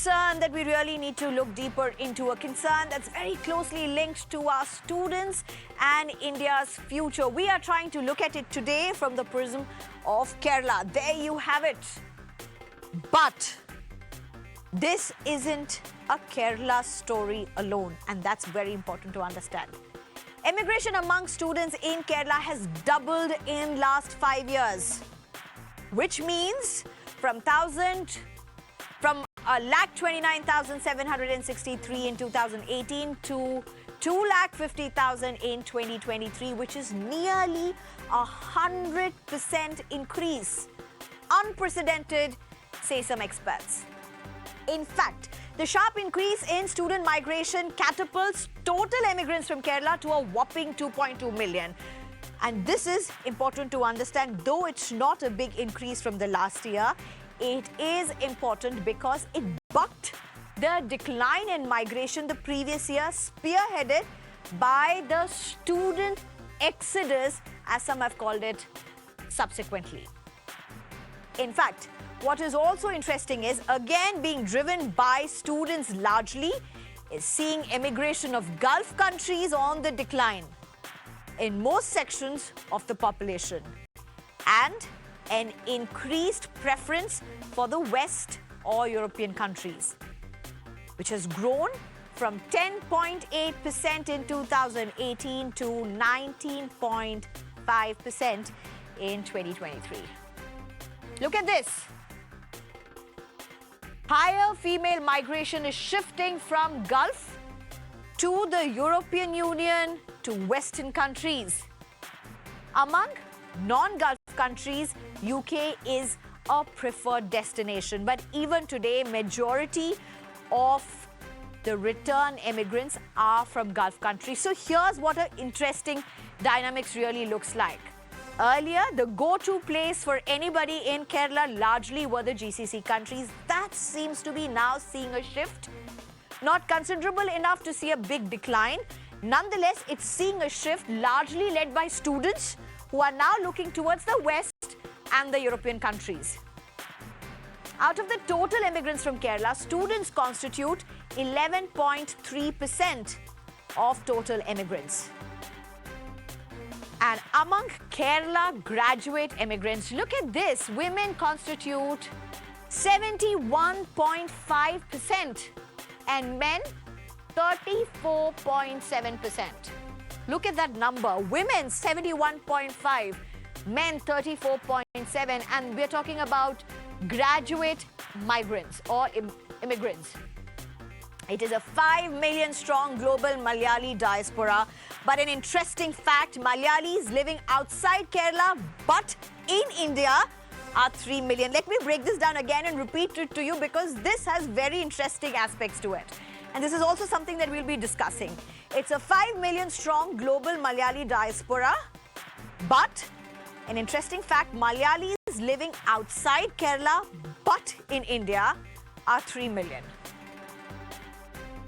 concern that we really need to look deeper into, a concern that's very closely linked to our students and India's future. We are trying to look at it today from the prism of Kerala. There you have it. But this isn't a Kerala story alone, and that's very important to understand. Immigration among students in Kerala has doubled in last 5 years, which means from 1,29,763 in 2018 to 2,50,000 in 2023, which is nearly 100% increase. Unprecedented, say some experts. In fact, the sharp increase in student migration catapults total immigrants from Kerala to a whopping 2.2 million. And this is important to understand, though it's not a big increase from the last year. It is important because it bucked the decline in migration the previous year, spearheaded by the student exodus, as some have called it, subsequently. In fact, what is also interesting is, again being driven by students largely, is seeing immigration of Gulf countries on the decline in most sections of the population, and an increased preference for the West or European countries, which has grown from 10.8% in 2018 to 19.5% in 2023. Look at this. Higher female migration is shifting from Gulf to the European Union to Western countries. Among non-Gulf countries, UK is a preferred destination. But even today, majority of the return immigrants are from Gulf countries. So here's what an interesting dynamics really looks like. Earlier, the go-to place for anybody in Kerala largely were the GCC countries. That seems to be now seeing a shift. Not considerable enough to see a big decline. Nonetheless, it's seeing a shift largely led by students who are now looking towards the West and the European countries. Out of the total immigrants from Kerala, students constitute 11.3% of total immigrants. And among Kerala graduate immigrants, look at this, women constitute 71.5% and men 34.7%. Look at that number, women 71.5%, men 34.7%, and we're talking about graduate migrants or immigrants. It is a 5 million strong global Malayali diaspora. But an interesting fact, Malayalis living outside Kerala but in India are 3 million. Let me break this down again and repeat it to you because this has very interesting aspects to it. And this is also something that we'll be discussing. It's a 5 million strong global Malayali diaspora. But an interesting fact, Malayalis living outside Kerala but in India are 3 million.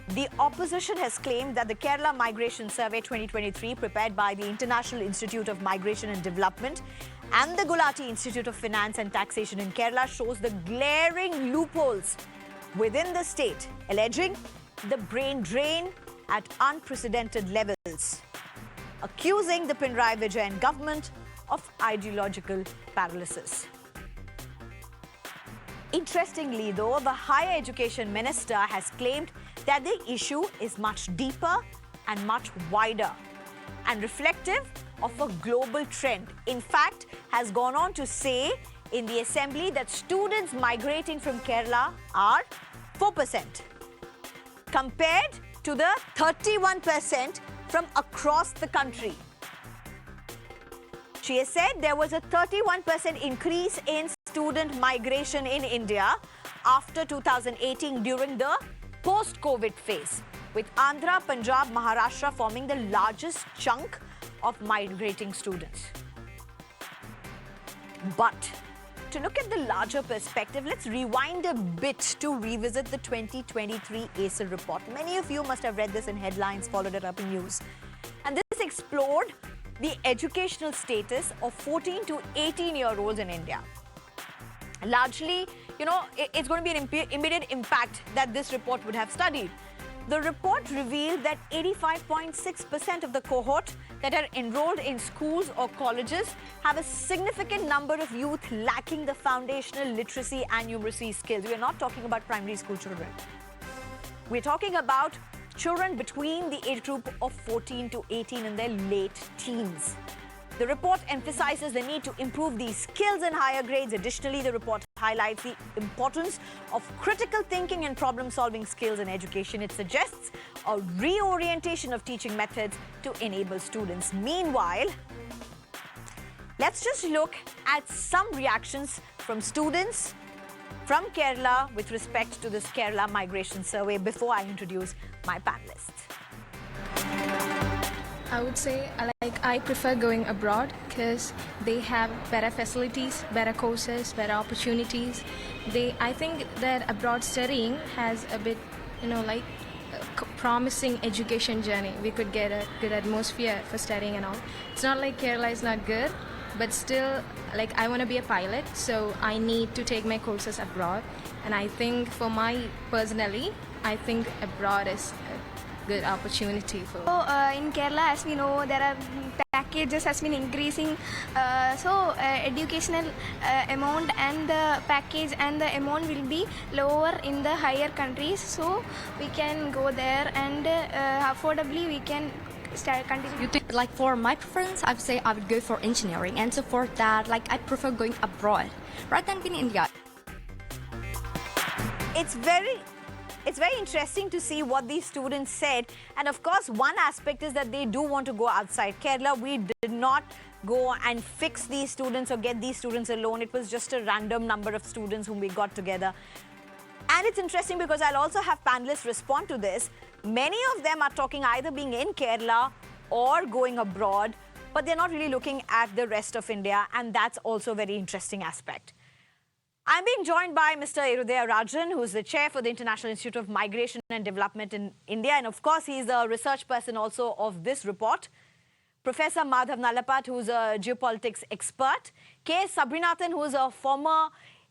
The opposition has claimed that the Kerala Migration Survey 2023, prepared by the International Institute of Migration and Development and the Gulati Institute of Finance and Taxation in Kerala, shows the glaring loopholes within the state, alleging the brain drain at unprecedented levels, accusing the Pinarayi Vijayan government of ideological paralysis. Interestingly, though, the Higher Education Minister has claimed that the issue is much deeper and much wider and reflective of a global trend. In fact, has gone on to say in the Assembly that students migrating from Kerala are 4%, compared to the 31% from across the country. She has said there was a 31% increase in student migration in India after 2018 during the post-COVID phase, with Andhra, Punjab, Maharashtra forming the largest chunk of migrating students. But to look at the larger perspective, let's rewind a bit to revisit the 2023 ACER report. Many of you must have read this in headlines, followed it up in news. And this explored the educational status of 14 to 18-year-olds in India. largely, it's going to be an immediate impact that this report would have studied. The report revealed that 85.6% of the cohort that are enrolled in schools or colleges have a significant number of youth lacking the foundational literacy and numeracy skills. We are not talking about primary school children. We're talking about children between the age group of 14 to 18 in their late teens. The report emphasizes the need to improve these skills in higher grades. Additionally, the report highlights the importance of critical thinking and problem-solving skills in education. It suggests a reorientation of teaching methods to enable students. Meanwhile, let's just look at some reactions from students from Kerala with respect to this Kerala migration survey before I introduce my panelists. I would say I prefer going abroad because they have better facilities, better courses, better opportunities. I think that abroad studying has a bit, promising education journey. We could get a good atmosphere for studying and all. It's not like Kerala is not good, but still, I want to be a pilot, so I need to take my courses abroad. And I think personally, I think abroad is good opportunity for. So in Kerala, as we know, there are packages has been increasing. Educational amount and the package and the amount will be lower in the higher countries. So we can go there and affordably we can continue. You think, for my preference, I would say I would go for engineering, and so for that, I prefer going abroad rather than being in India. It's very interesting to see what these students said. And of course, one aspect is that they do want to go outside Kerala. We did not go and fix these students or get these students alone. It was just a random number of students whom we got together. And it's interesting because I'll also have panelists respond to this. Many of them are talking either being in Kerala or going abroad, but they're not really looking at the rest of India. And that's also a very interesting aspect. I'm being joined by Mr. Irudaya Rajan, who's the chair for the International Institute of Migration and Development in India. And of course, he's a research person also of this report. Professor Madhav Nalapat, who's a geopolitics expert. K. Sabrinathan, who's a former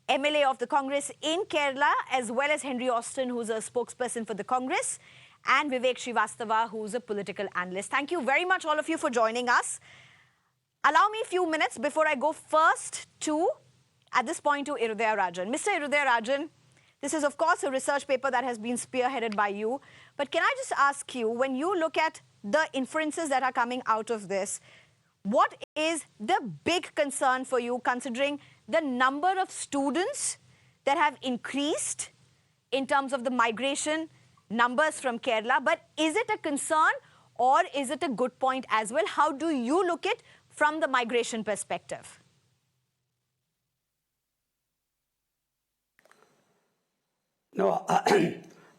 MLA of the Congress in Kerala, as well as Henry Austin, who's a spokesperson for the Congress. And Vivek Srivastava, who's a political analyst. Thank you very much, all of you, for joining us. Allow me a few minutes before I go first at this point to Irudaya Rajan. Mr. Irudaya Rajan, this is of course a research paper that has been spearheaded by you. But can I just ask you, when you look at the inferences that are coming out of this, what is the big concern for you considering the number of students that have increased in terms of the migration numbers from Kerala? But is it a concern or is it a good point as well? How do you look at it from the migration perspective? No,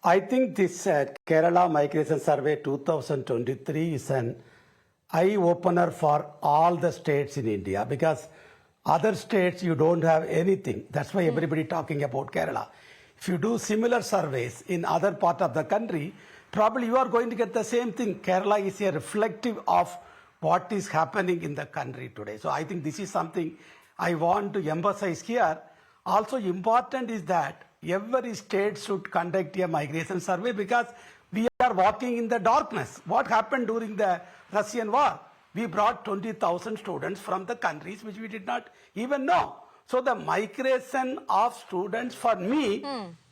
I think this Kerala Migration Survey 2023 is an eye-opener for all the states in India, because other states you don't have anything. That's why everybody talking about Kerala. If you do similar surveys in other part of the country, probably you are going to get the same thing. Kerala is a reflective of what is happening in the country today. So I think this is something I want to emphasize here. Also important is that every state should conduct a migration survey, because we are walking in the darkness. What happened during the Russian war? We brought 20,000 students from the countries which we did not even know. So the migration of students, for me,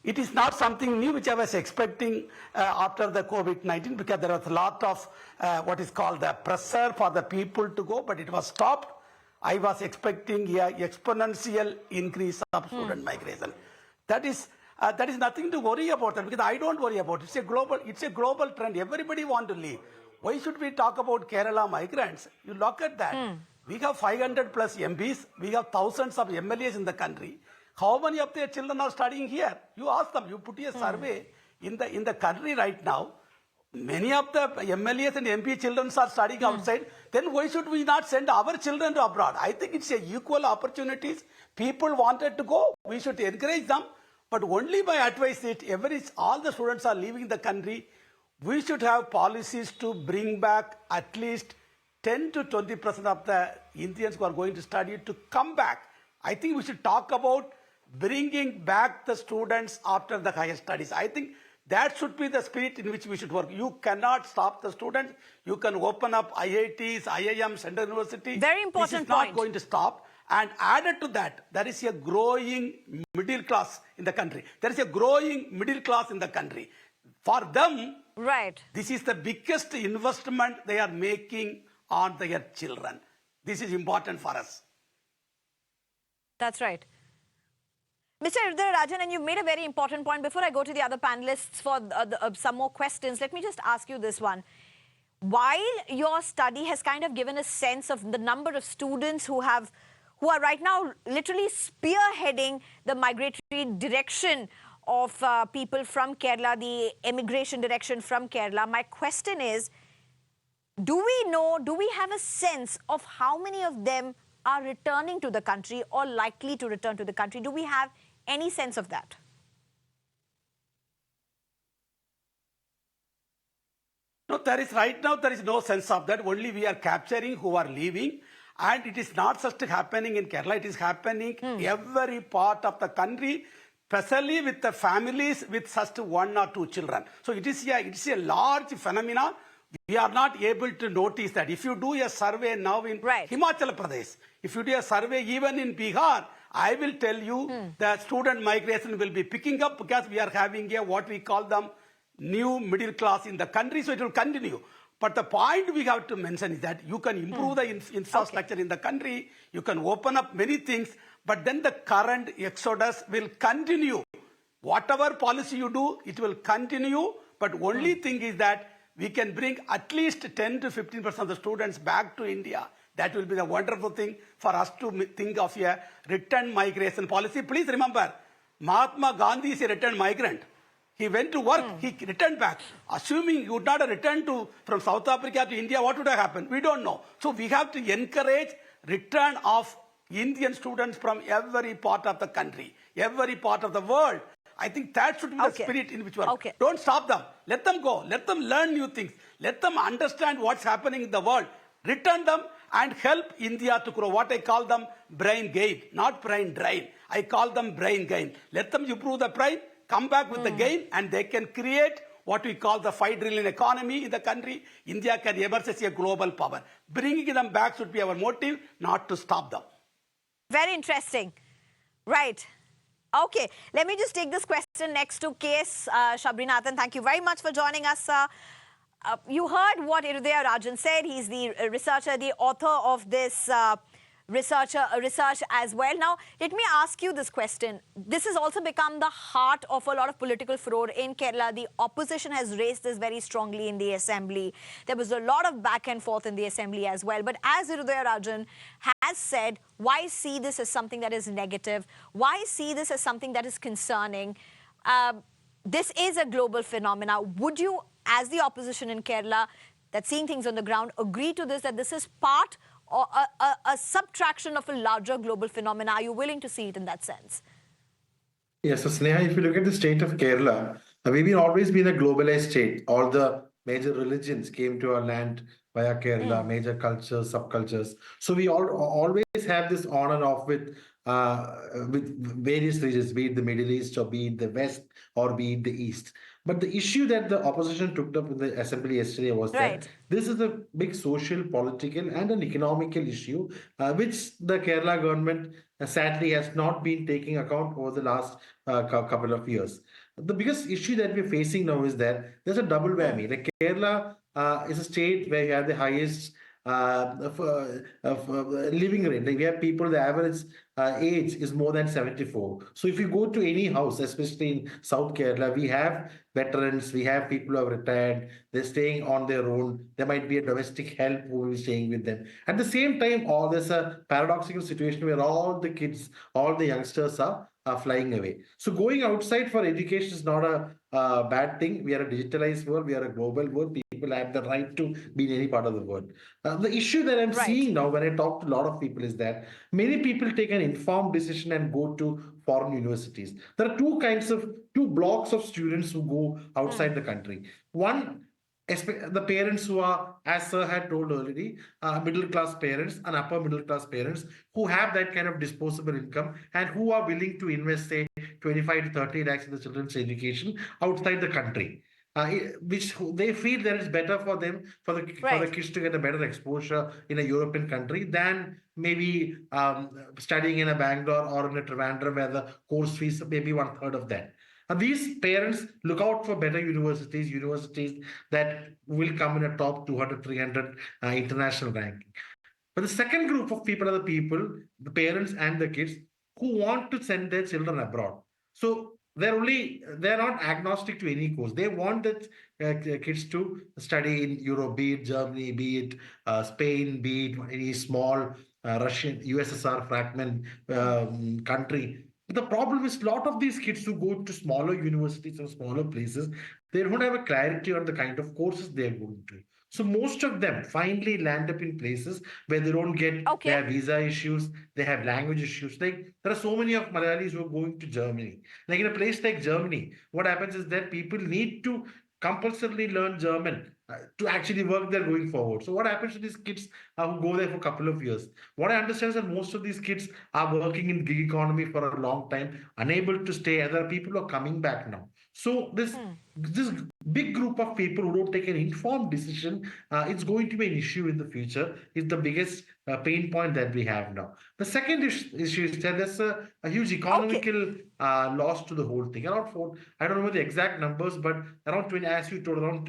it is not something new which I was expecting after the COVID-19, because there was a lot of what is called the pressure for the people to go, but it was stopped. I was expecting an exponential increase of student migration. That is nothing to worry about, that, because I don't worry about it. It's a global trend. Everybody want to leave. Why should we talk about Kerala migrants? You look at that. We have 500 plus MPs. We have thousands of MLAs in the country. How many of their children are studying here? You ask them. You put a survey in the country right now. Many of the MLAs and MP children are studying outside. Then why should we not send our children to abroad? I think it's a equal opportunities. People wanted to go. We should encourage them. But only by advice it, all the students are leaving the country, we should have policies to bring back at least 10 to 20% of the Indians who are going to study to come back. I think we should talk about bringing back the students after the higher studies. I think that should be the spirit in which we should work. You cannot stop the students. You can open up IITs, IIMs, Central University. Very important This is not point. going to stop. And added to that, there is a growing middle class in the country. There is a growing middle class in the country. For them, Right. this is the biggest investment they are making on their children. This is important for us. That's right. Mr. Irudaya Rajan, and you made a very important point. Before I go to the other panelists for some more questions, let me just ask you this one. While your study has kind of given a sense of the number of students who are right now literally spearheading the migratory direction of people from Kerala, the emigration direction from Kerala, my question is, do we have a sense of how many of them are returning to the country or likely to return to the country? Do we have any sense of that? No, right now there is no sense of that. Only we are capturing who are leaving. And it is not just happening in Kerala, it is happening every part of the country, especially with the families with just one or two children. So it is a large phenomenon. We are not able to notice that. If you do a survey now in Himachal Pradesh, if you do a survey even in Bihar, I will tell you that student migration will be picking up because we are having what we call them new middle class in the country, so it will continue. But the point we have to mention is that you can improve the infrastructure in the country, you can open up many things, but then the current exodus will continue. Whatever policy you do, it will continue, but only thing is that we can bring at least 10 to 15% of the students back to India. That will be the wonderful thing for us to think of a return migration policy. Please remember, Mahatma Gandhi is a return migrant. He went to work, he returned back. Assuming he would not have returned from South Africa to India, what would have happened? We don't know. So we have to encourage return of Indian students from every part of the country, every part of the world. I think that should be the spirit in which we are. Don't stop them. Let them go. Let them learn new things. Let them understand what's happening in the world. Return them and help India to grow. What I call them brain gain, not brain drain. I call them brain gain. Let them improve the brain, come back with the gain, and they can create what we call the 5 trillion economy in the country. India can emerge as a global power. Bringing them back should be our motive, not to stop them. Very interesting. Right. Okay, let me just take this question next to K.S. Shabrinathan. Thank you very much for joining us. You heard what Irudaya Rajan said. He's the researcher, the author of this research as well. Now, let me ask you this question. This has also become the heart of a lot of political furore in Kerala. The opposition has raised this very strongly in the assembly. There was a lot of back and forth in the assembly as well. But as Irudaya Rajan has said, why see this as something that is negative? Why see this as something that is concerning? This is a global phenomena. Would you, as the opposition in Kerala, that's seeing things on the ground, agree to this, that this is part or a subtraction of a larger global phenomena? Are you willing to see it in that sense? Yes, so Sneha, if you look at the state of Kerala, we've always been a globalized state. All the major religions came to our land via Kerala, major cultures, subcultures. So we always have this on and off with various regions, be it the Middle East or be it the West or be it the East. But the issue that the opposition took up in the assembly yesterday was that this is a big social, political and an economical issue, which the Kerala government sadly has not been taking account over the last couple of years. The biggest issue that we're facing now is that there's a double whammy. Like Kerala is a state where you have the highest living rate. Like we have people, the average age is more than 74. So if you go to any house, especially in South Kerala, we have veterans, we have people who have retired, they're staying on their own. There might be a domestic help who will be staying with them. At the same time, there's a paradoxical situation where all the kids, all the youngsters are flying away. So going outside for education is not a bad thing. We are a digitalized world. We are a global world. People have the right to be in any part of the world. The issue that I'm seeing now when I talk to a lot of people is that many people take an informed decision and go to foreign universities. There are two blocks of students who go outside the country. One, the parents who are, as sir had told already, middle class parents and upper middle class parents who have that kind of disposable income and who are willing to invest, say, 25 to 30 lakhs in the children's education outside the country. Which they feel that it's better for them, for the Right. kids to get a better exposure in a European country than maybe studying in a Bangalore or in a Trivandrum where the course fees may be one third of that. And these parents look out for better universities, universities that will come in a top 200, 300 international ranking. But the second group of people are the people, the parents and the kids who want to send their children abroad. So they're not agnostic to any course. They want that kids to study in Europe, be it Germany, be it Spain, be it any small Russian USSR fragment country. But the problem is a lot of these kids who go to smaller universities or smaller places, they don't have a clarity on the kind of courses they're going to. So most of them finally land up in places where they don't get, they Okay. have visa issues, they have language issues. Like there are so many of Malayalis who are going to Germany. Like in a place like Germany, what happens is that people need to compulsorily learn German to actually work there going forward. So what happens to these kids who go there for a couple of years? What I understand is that most of these kids are working in gig economy for a long time, unable to stay, and there are people who are coming back now. So this big group of people who don't take an informed decision, it's going to be an issue in the future. It's the biggest pain point that we have now. The second issue is that there's a huge Okay. economical loss to the whole thing. Around four, I don't know the exact numbers, but around 20, as you told, around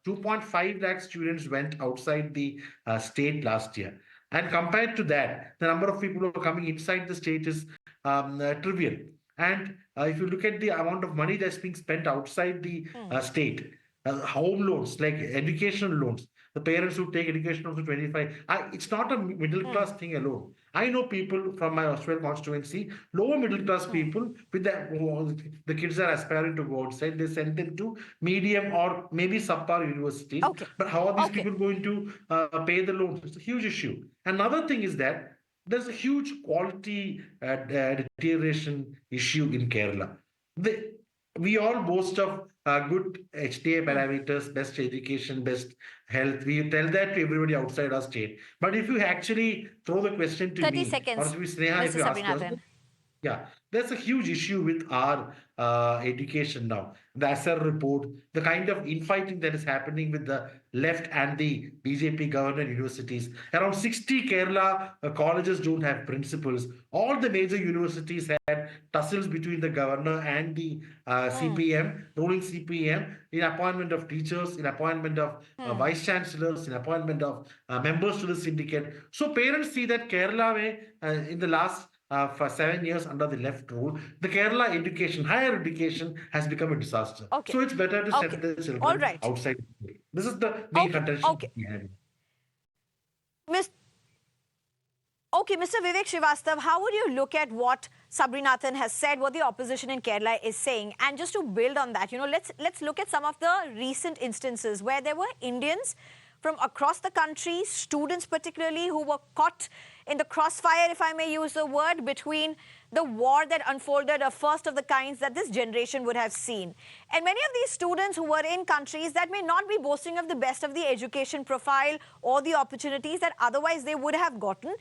2.5 lakh students went outside the state last year. And compared to that, the number of people who are coming inside the state is trivial. And if you look at the amount of money that's being spent outside the state, home loans, like educational loans, the parents who take education loans to 25, it's not a middle class thing alone. I know people from my Australian constituency, lower middle class people, with the kids are aspiring to go outside, they send them to medium or maybe subpar universities. Okay. But how are these Okay. people going to pay the loans? It's a huge issue. Another thing is that there's a huge quality deterioration issue in Kerala. The, we all boast of good HTA parameters, best education, best health. We tell that to everybody outside our state. But if you actually throw the question to 30 me, or seconds, to Sneha, if Mr. you ask us, Sabrinathan. yeah, there's a huge issue with our education now. The ASER report, the kind of infighting that is happening with the left and the BJP government universities. Around 60 Kerala colleges don't have principals. All the major universities had tussles between the governor and the CPM, ruling CPM, in appointment of teachers, in appointment of vice chancellors, in appointment of members to the syndicate. So parents see that Kerala, in the last for 7 years under the left rule, the Kerala education, higher education, has become a disaster. Okay. So it's better to Okay. send the All children right. outside. This is the main Okay. contention Okay. we have. Miss. Okay, Mr. Vivek Srivastav, how would you look at what Sabrinathan has said, what the opposition in Kerala is saying? And just to build on that, let's look at some of the recent instances where there were Indians from across the country, students particularly, who were caught in the crossfire, if I may use the word, between the war that unfolded, a first of the kinds that this generation would have seen. And many of these students who were in countries that may not be boasting of the best of the education profile or the opportunities that otherwise they would have gotten,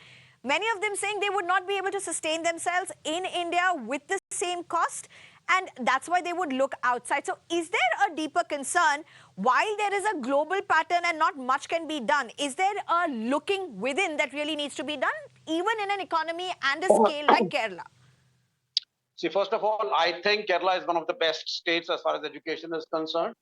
many of them saying they would not be able to sustain themselves in India with the same cost, and that's why they would look outside. So is there a deeper concern, while there is a global pattern and not much can be done, is there a looking within that really needs to be done, even in an economy and a scale like Kerala? See, first of all, I think Kerala is one of the best states as far as education is concerned,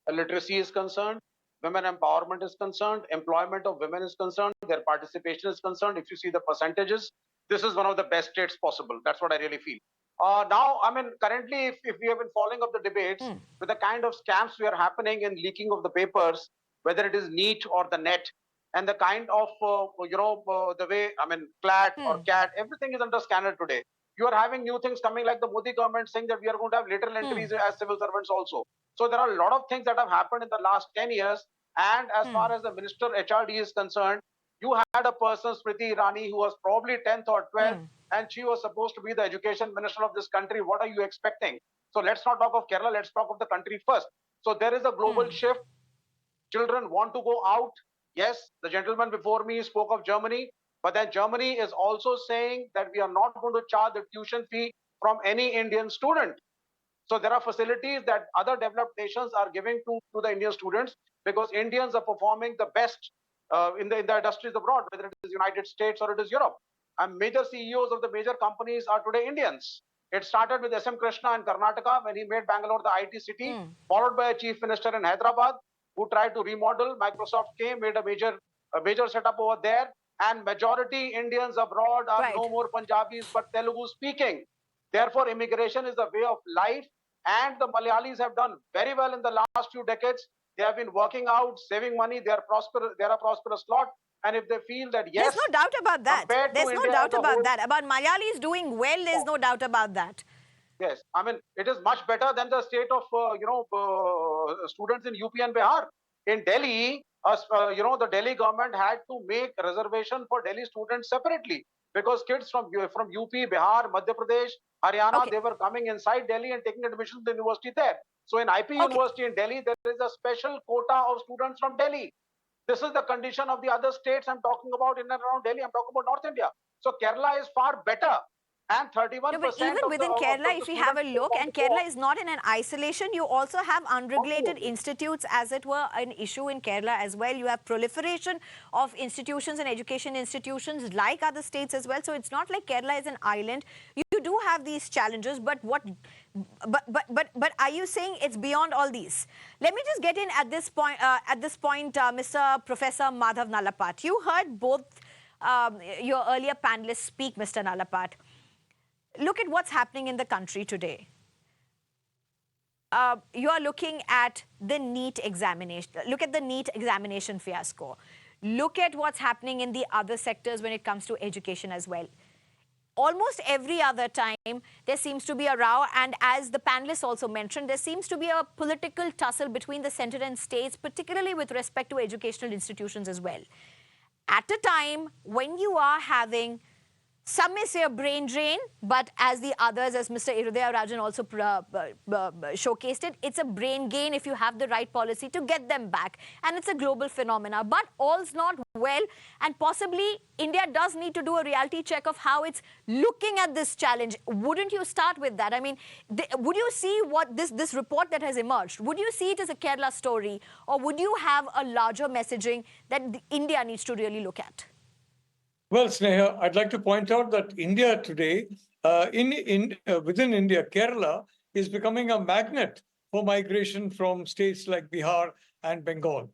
literacy is concerned, women empowerment is concerned, employment of women is concerned, their participation is concerned. If you see the percentages, this is one of the best states possible. That's what I really feel. Now, I mean, currently, if we have been following up the debates with the kind of scams we are happening in leaking of the papers, whether it is NEET or the NET, and the kind of, the way, I mean, CLAT or CAT, everything is under scanner today. You are having new things coming like the Modi government saying that we are going to have lateral entries as civil servants also. So there are a lot of things that have happened in the last 10 years. And as far as the Minister HRD is concerned, you had a person, Smriti Irani, who was probably 10th or 12th, and she was supposed to be the education minister of this country. What are you expecting? So let's not talk of Kerala, let's talk of the country first. So there is a global shift. children want to go out. Yes, the gentleman before me spoke of Germany, but then Germany is also saying that we are not going to charge the tuition fee from any Indian student. So there are facilities that other developed nations are giving to the Indian students because Indians are performing the best in the industries abroad, whether it is United States or it is Europe. And major CEOs of the major companies are today Indians. It started with SM Krishna in Karnataka when he made Bangalore the IT city, followed by a chief minister in Hyderabad who tried to remodel. Microsoft came, made a major setup over there, and majority Indians abroad are Right. no more Punjabis but Telugu speaking. Therefore, immigration is a way of life, and the Malayalis have done very well in the last few decades. They have been working out, saving money. They are prosperous. They are a prosperous lot. And if they feel that yes, There's no doubt about that. compared to There's no India doubt as a about whole, that. About Malayalis doing well, there's no doubt about that. yes, I mean it is much better than the state of students in UP and Bihar. In Delhi, the Delhi government had to make a reservation for Delhi students separately because kids from UP, Bihar, Madhya Pradesh, Haryana, Okay. they were coming inside Delhi and taking admission to the university there. So in IP University in Delhi, there is a special quota of students from Delhi. This is the condition of the other states I'm talking about in and around Delhi. I'm talking about North India. So Kerala is far better. And 31% No, but even of within the Kerala, the if we have a students look, want and to go Kerala is not in an isolation, you also have unregulated Absolutely. institutes, as it were, an issue in Kerala as well. You have proliferation of institutions and education institutions like other states as well. So it's not like Kerala is an island. You do have these challenges, but are you saying it's beyond all these? Let me just get in at this point, Mr. Professor Madhav Nalapat. You heard both your earlier panelists speak, Mr. Nalapat. Look at what's happening in the country today. You are looking at the NEET examination. Look at the NEET examination fiasco. Look at what's happening in the other sectors when it comes to education as well. Almost every other time, there seems to be a row, and as the panelists also mentioned, there seems to be a political tussle between the centre and states, particularly with respect to educational institutions as well. At a time when you are having, some may say, a brain drain, but as the others, as Mr. Irudaya Rajan also showcased it, it's a brain gain if you have the right policy to get them back. And it's a global phenomena. But all's not well, and possibly India does need to do a reality check of how it's looking at this challenge. Wouldn't you start with that? I mean, would you see what this report that has emerged, would you see it as a Kerala story, or would you have a larger messaging that India needs to really look at? Well, Sneha, I'd like to point out that India today, within India, Kerala is becoming a magnet for migration from states like Bihar and Bengal.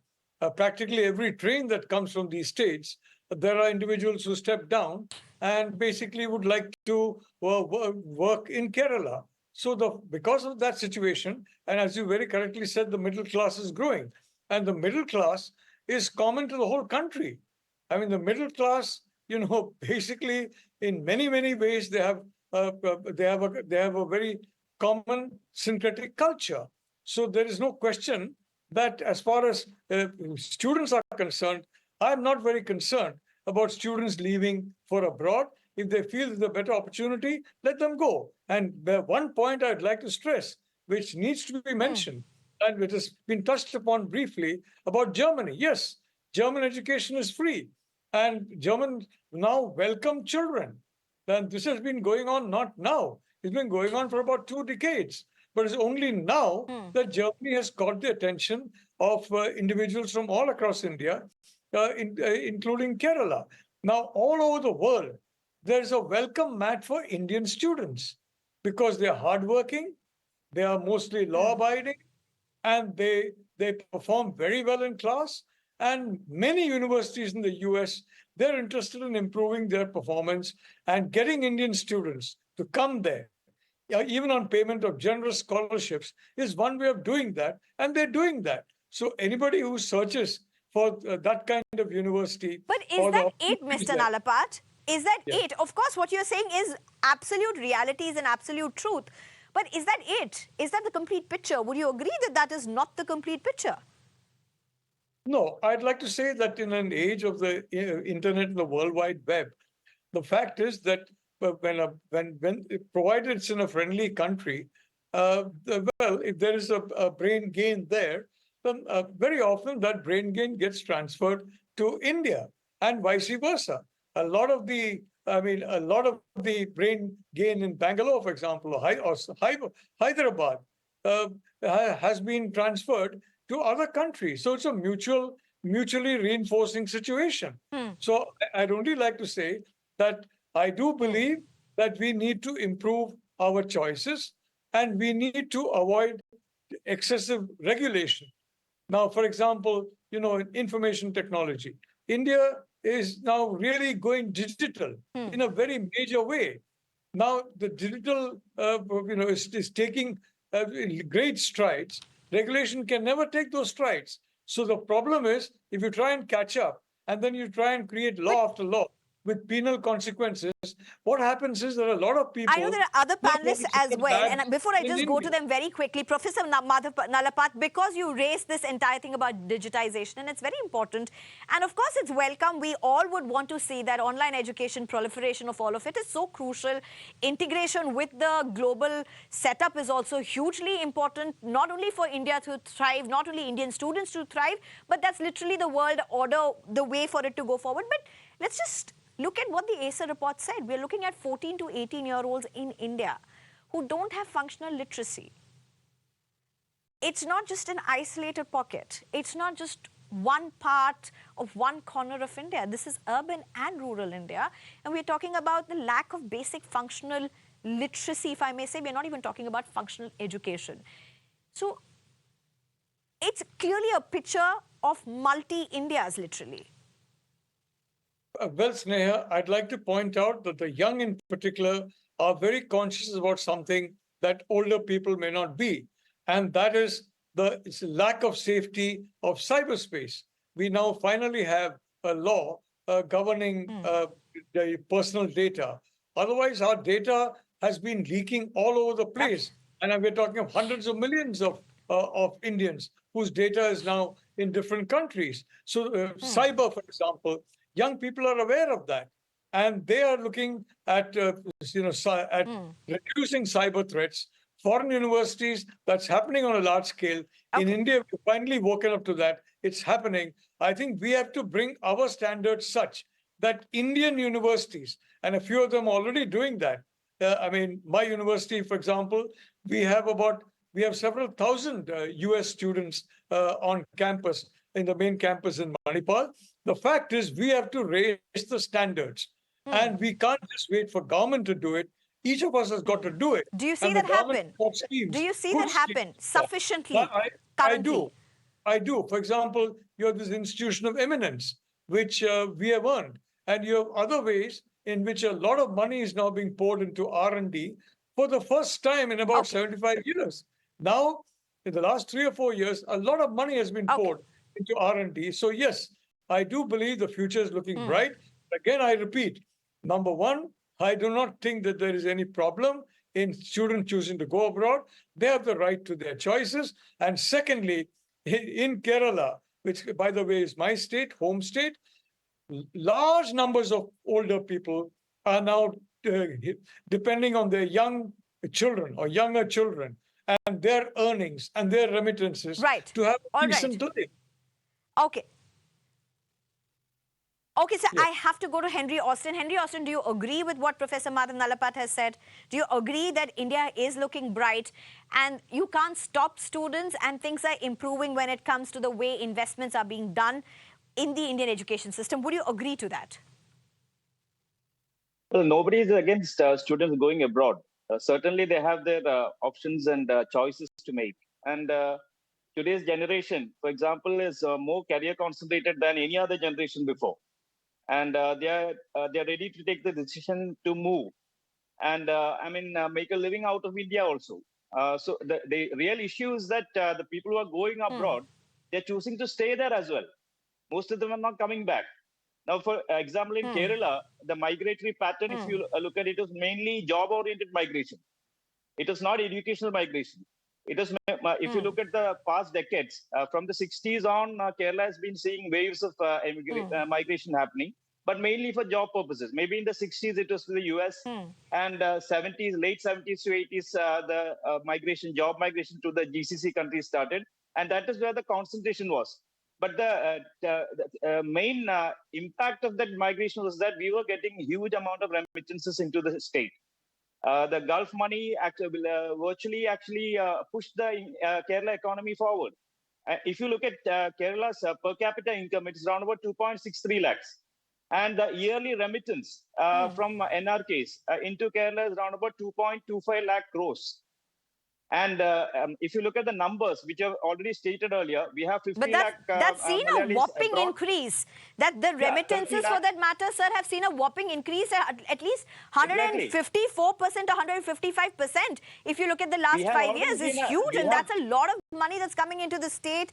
Practically every train that comes from these states, there are individuals who step down and basically would like to work in Kerala. So because of that situation, and as you very correctly said, the middle class is growing. And the middle class is common to the whole country. I mean, the middle class, basically, in many ways, they have a very common syncretic culture. So there is no question that as far as students are concerned, I'm not very concerned about students leaving for abroad. If they feel there's a better opportunity, let them go. And one point I'd like to stress, which needs to be mentioned, and it has been touched upon briefly, about Germany. Yes, German education is free. And Germans now welcome children. And this has been going on not now. It's been going on for about 2 decades. But it's only now that Germany has caught the attention of individuals from all across India, including Kerala. Now, all over the world, there's a welcome mat for Indian students because they're hardworking, they are mostly law-abiding, and they perform very well in class. And many universities in the US, they're interested in improving their performance and getting Indian students to come there, even on payment of generous scholarships, is one way of doing that. And they're doing that. So anybody who searches for that kind of university... But is that it, Mr. Nalapat? Is that it? Of course, what you're saying is absolute realities and absolute truth. But is that it? Is that the complete picture? Would you agree that that is not the complete picture? No, I'd like to say that in an age of the internet and the World Wide Web, the fact is that when provided it's in a friendly country, if there is a brain gain there, then very often that brain gain gets transferred to India and vice versa. A lot of the, a lot of the brain gain in Bangalore, for example, or Hyderabad, uh, has been transferred to other countries. So it's a mutually reinforcing situation. So I'd only like to say that I do believe that we need to improve our choices and we need to avoid excessive regulation. Now, for example, in information technology, India is now really going digital in a very major way. Now, the digital, is taking great strides. Regulation can never take those strides. So the problem is, if you try and catch up, and then you try and create law after law with penal consequences, what happens is that a lot of people. I know there are other panelists as well, and before I just go to India. them very quickly, Professor Nalapat, because you raised this entire thing about digitization, and it's very important, and of course it's welcome. We all would want to see that online education, proliferation of all of it is so crucial. Integration with the global setup is also hugely important, not only for India to thrive, not only Indian students to thrive, but that's literally the world order, the way for it to go forward. But let's just look at what the ACER report said. We're looking at 14 to 18-year-olds in India who don't have functional literacy. It's not just an isolated pocket. It's not just one part of one corner of India. This is urban and rural India. And we're talking about the lack of basic functional literacy, if I may say. We're not even talking about functional education. So it's clearly a picture of multi-Indias, literally. Well, Sneha, I'd like to point out that the young in particular are very conscious about something that older people may not be. And that is the lack of safety of cyberspace. We now finally have a law governing the personal data. Otherwise, our data has been leaking all over the place. And we're talking of hundreds of millions of Indians whose data is now in different countries. So cyber, for example, young people are aware of that, and they are looking at reducing cyber threats. Foreign universities, that's happening on a large scale. In India, we've finally woken up to that. It's happening. I think we have to bring our standards such that Indian universities, and a few of them are already doing that. My university, for example, we have several thousand US students on campus, in the main campus in Manipal. The fact is, we have to raise the standards, and we can't just wait for government to do it. Each of us has got to do it. Do you see that happen? Do you see that happen sufficiently currently? I do. For example, you have this institution of eminence, which we have earned, and you have other ways in which a lot of money is now being poured into R&D for the first time in about 75 years. Now, in the last 3 or 4 years, a lot of money has been poured into R&D. So yes, I do believe the future is looking bright. Again, I repeat, number one, I do not think that there is any problem in students choosing to go abroad. They have the right to their choices. And secondly, in Kerala, which, by the way, is my state, home state, large numbers of older people are now depending on their young children or younger children and their earnings and their remittances to have a decent living. Okay. Okay, so I have to go to Henry Austin. Henry Austin, do you agree with what Professor Madhav Nalapat has said? Do you agree that India is looking bright and you can't stop students and things are improving when it comes to the way investments are being done in the Indian education system? Would you agree to that? Well, nobody is against students going abroad. Certainly, they have their options and choices to make. And today's generation, for example, is more career concentrated than any other generation before. And they are ready to take the decision to move and make a living out of India also. So the real issue is that the people who are going abroad, they're choosing to stay there as well. Most of them are not coming back. Now, for example, in Kerala, the migratory pattern, if you look at it, is mainly job-oriented migration. It is not educational migration. It is, if you look at the past decades, from the 60s on, Kerala has been seeing waves of migration happening, but mainly for job purposes. Maybe in the 60s, it was to the US, and late 70s to 80s, the job migration to the GCC countries started. and that is where the concentration was. But the main impact of that migration was that we were getting huge amount of remittances into the state. The Gulf money virtually pushed the Kerala economy forward. If you look at Kerala's per capita income, it is around about 2.63 lakhs. And the yearly remittance from NRKs into Kerala is around about 2.25 lakh crores. And if you look at the numbers, which I've already stated earlier, we have 50 But lakh that's seen a Malayalis whopping abroad. increase. That the remittances for that matter, sir, have seen a whopping increase at least 154% to 155%. If you look at the last 5 years, it's huge, and that's a lot of money that's coming into the state.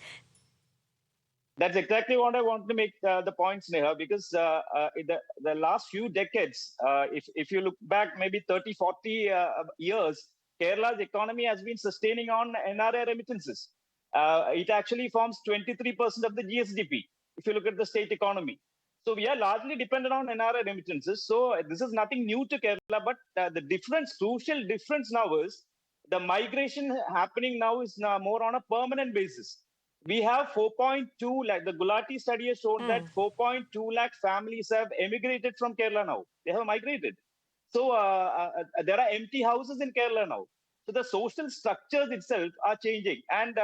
That's exactly what I want to make the point, Sneha, because in the last few decades, if you look back maybe 30, 40 years, Kerala's economy has been sustaining on NRI remittances. It actually forms 23% of the GSDP, if you look at the state economy. So we are largely dependent on NRI remittances. So this is nothing new to Kerala, but the crucial difference now is the migration happening now is more on a permanent basis. We have 4.2 lakh, the Gulati study has shown that 4.2 lakh families have emigrated from Kerala now. They have migrated. So there are empty houses in Kerala now. So the social structures itself are changing. And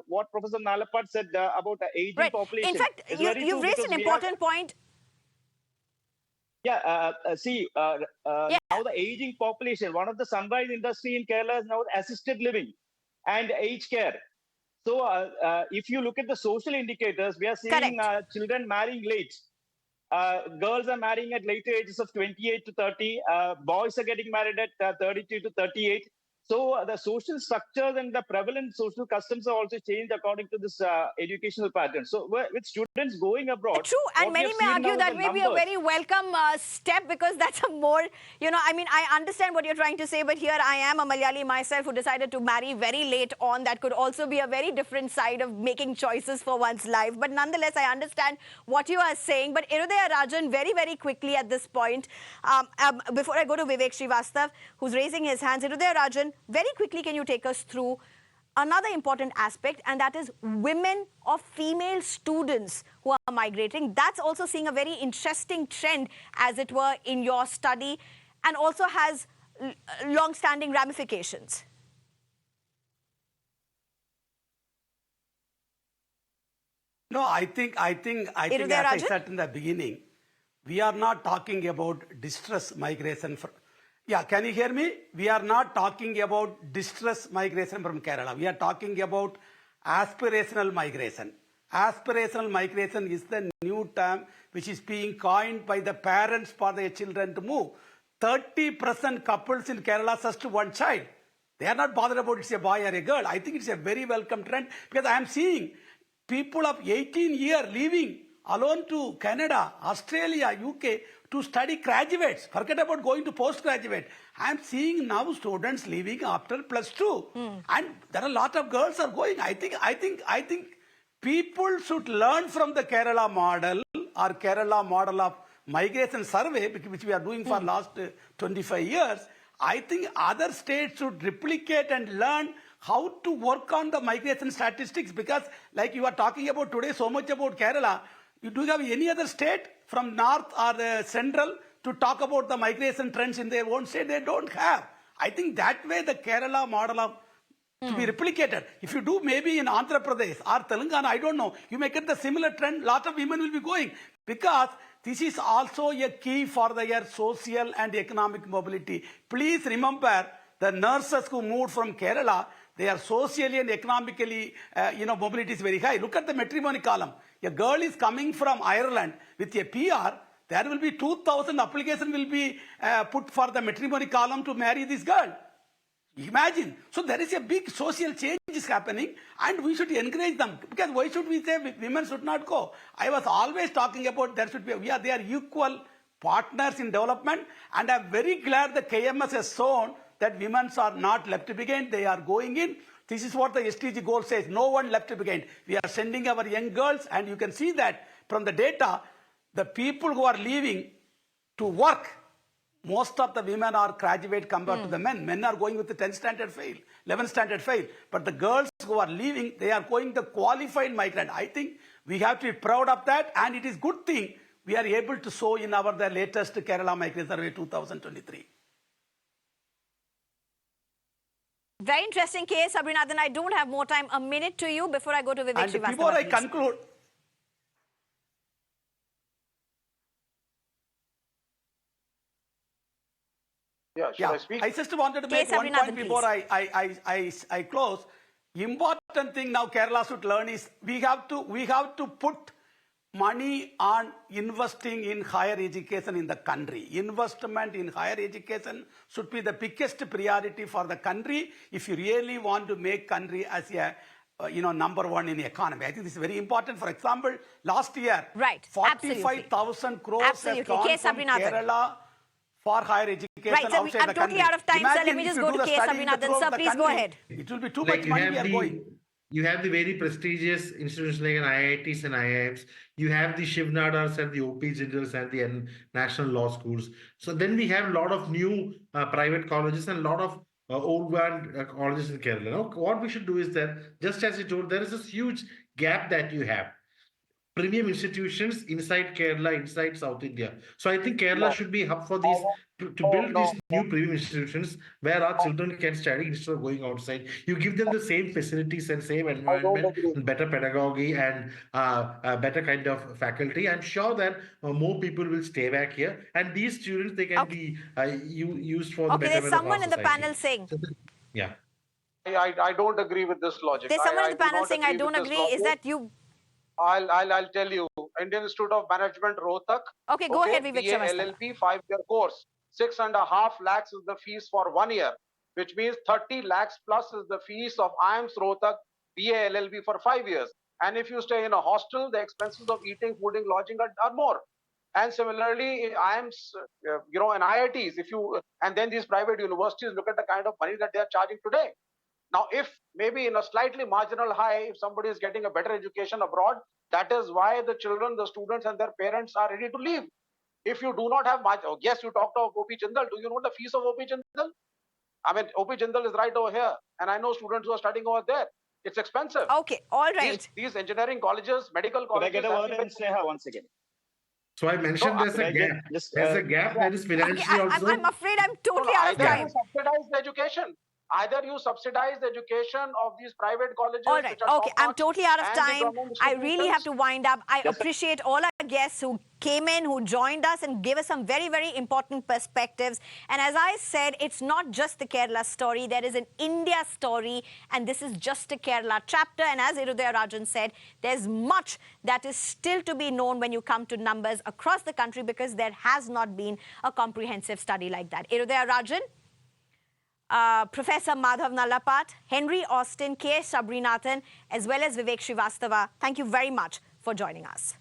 what Professor Malappuram said about the aging population. In fact, you've raised an important point. Yeah, now the aging population, one of the sunrise industry in Kerala is now assisted living and aged care. So if you look at the social indicators, we are seeing children marrying late. Girls are marrying at later ages of 28 to 30. Boys are getting married at 32 to 38. So the social structures and the prevalent social customs have also changed according to this educational pattern. So with students going abroad... True, and many may argue that may be a very welcome step, because that's a more, I mean, I understand what you're trying to say, but here I am a Malayali myself who decided to marry very late on. That could also be a very different side of making choices for one's life. But nonetheless, I understand what you are saying. But Irudaya Rajan, very, very quickly at this point, before I go to Vivek Srivastav, who's raising his hands, Irudaya Rajan, very quickly, can you take us through another important aspect, and that is women or female students who are migrating? That's also seeing a very interesting trend, as it were, in your study, and also has long-standing ramifications. No, I think as I said in the beginning, we are not talking about distress migration. Yeah, can you hear me? We are not talking about distress migration from Kerala. We are talking about aspirational migration. Aspirational migration is the new term which is being coined by the parents for their children to move. 30% couples in Kerala just one child. They are not bothered about it's a boy or a girl. I think it's a very welcome trend, because I am seeing people of 18 years leaving alone to Canada, Australia, UK to study graduates. Forget about going to postgraduate. I am seeing now students leaving after +2. And there are a lot of girls are going. I think people should learn from the Kerala model, or Kerala model of migration survey, which we are doing for last 25 years. I think other states should replicate and learn how to work on the migration statistics, because like you are talking about today so much about Kerala, you do have any other state from north or central to talk about the migration trends in their own state? They don't have. I think that way the Kerala model of to be replicated. If you do maybe in Andhra Pradesh or Telangana, I don't know, you may get the similar trend. Lot of women will be going, because this is also a key for their social and economic mobility. Please remember, the nurses who moved from Kerala, they are socially and economically, mobility is very high. Look at the matrimony column. A girl is coming from Ireland with a PR, there will be 2,000 applications will be put for the matrimony column to marry this girl. Imagine. So there is a big social change is happening, and we should encourage them. Because why should we say women should not go? I was always talking about there should be, they are equal partners in development, and I'm very glad the KMS has shown that women are not left behind, they are going in. This is what the SDG goal says, no one left behind. We are sending our young girls, and you can see that from the data, the people who are leaving to work, most of the women are graduate compared to the men. Men are going with the 10th standard fail, 11th standard fail. But the girls who are leaving, they are going the qualified migrant. I think we have to be proud of that, and it is good thing we are able to show in the latest Kerala Migration Survey 2023. Very interesting case, Abhinathan. I don't have more time. A minute to you before I go to Vivek And Srivastava, before I please. conclude, Should I speak? I just wanted to make Case one Abhinathan, point before I close. Important thing now Kerala should learn is we have to put money on investing in higher education in the country. Investment in higher education should be the biggest priority for the country if you really want to make country as a number one in the economy. I think this is very important. For example, last year, Right. 45,000 crores Absolutely. have gone Case from Abhinathan. Kerala for higher education Right, sir, outside I'm the totally country. out of time, sir. Let Imagine me if just you go do to the case study in the Abhinathan. throughout Sir, the please go country, ahead. it will be too Like much money we are going. you have the very prestigious institutions like an IITs and IIMs. You have the Shivnadas and the OP Jindals and the national law schools. So then we have a lot of new private colleges and a lot of old one colleges in Kerala. Now, what we should do is that, just as you told, there is this huge gap that you have. Premium institutions inside Kerala, inside South India. So I think Kerala should be a hub for these to build these new premium institutions where our children can study instead of going outside. You give them the same facilities and same environment, and better pedagogy and better kind of faculty. I'm sure that more people will stay back here, and these students they can be used for the Okay, there's betterment of our someone in the society. panel saying. Yeah. I don't agree with this logic. There's someone in the do panel not saying I with don't this agree. logic. Is that you? I'll tell you. Indian Institute of Management, Rohtak. Okay, go ahead, Vivek BA Srivastava. LLP 5-year course. 6.5 lakhs is the fees for 1 year, which means 30 lakhs plus is the fees of IIMS Rohtak BA LLB for 5 years. And if you stay in a hostel, the expenses of eating, fooding, lodging are more. And similarly, IIMS, and IITs, and then these private universities, look at the kind of money that they are charging today. Now, if maybe in a slightly marginal high, if somebody is getting a better education abroad, that is why the children, the students and their parents are ready to leave. If you do not have much, yes, you talked of OP Jindal. Do you know the fees of OP Jindal? I mean, OP Jindal is right over here. And I know students who are studying over there. It's expensive. Okay, all right. These engineering colleges, medical Could I colleges. get a word in, Sneha, once again? So I mentioned there's a gap. There's a gap that is financially also. I'm afraid I'm totally out of Either time. you subsidize the education. Either you subsidize the education of these private colleges. All right. Okay, I'm totally out of and the time. government I really have to wind up. I Yes, sir. appreciate all our guests who came in, who joined us and gave us some very, very important perspectives. And as I said, it's not just the Kerala story. There is an India story, and this is just a Kerala chapter. And as Irudaya Rajan said, there's much that is still to be known when you come to numbers across the country because there has not been a comprehensive study like that. Irudaya Rajan, Professor Madhav Nalapat, Henry Austin, K. Sabrinathan, as well as Vivek Srivastava, thank you very much for joining us.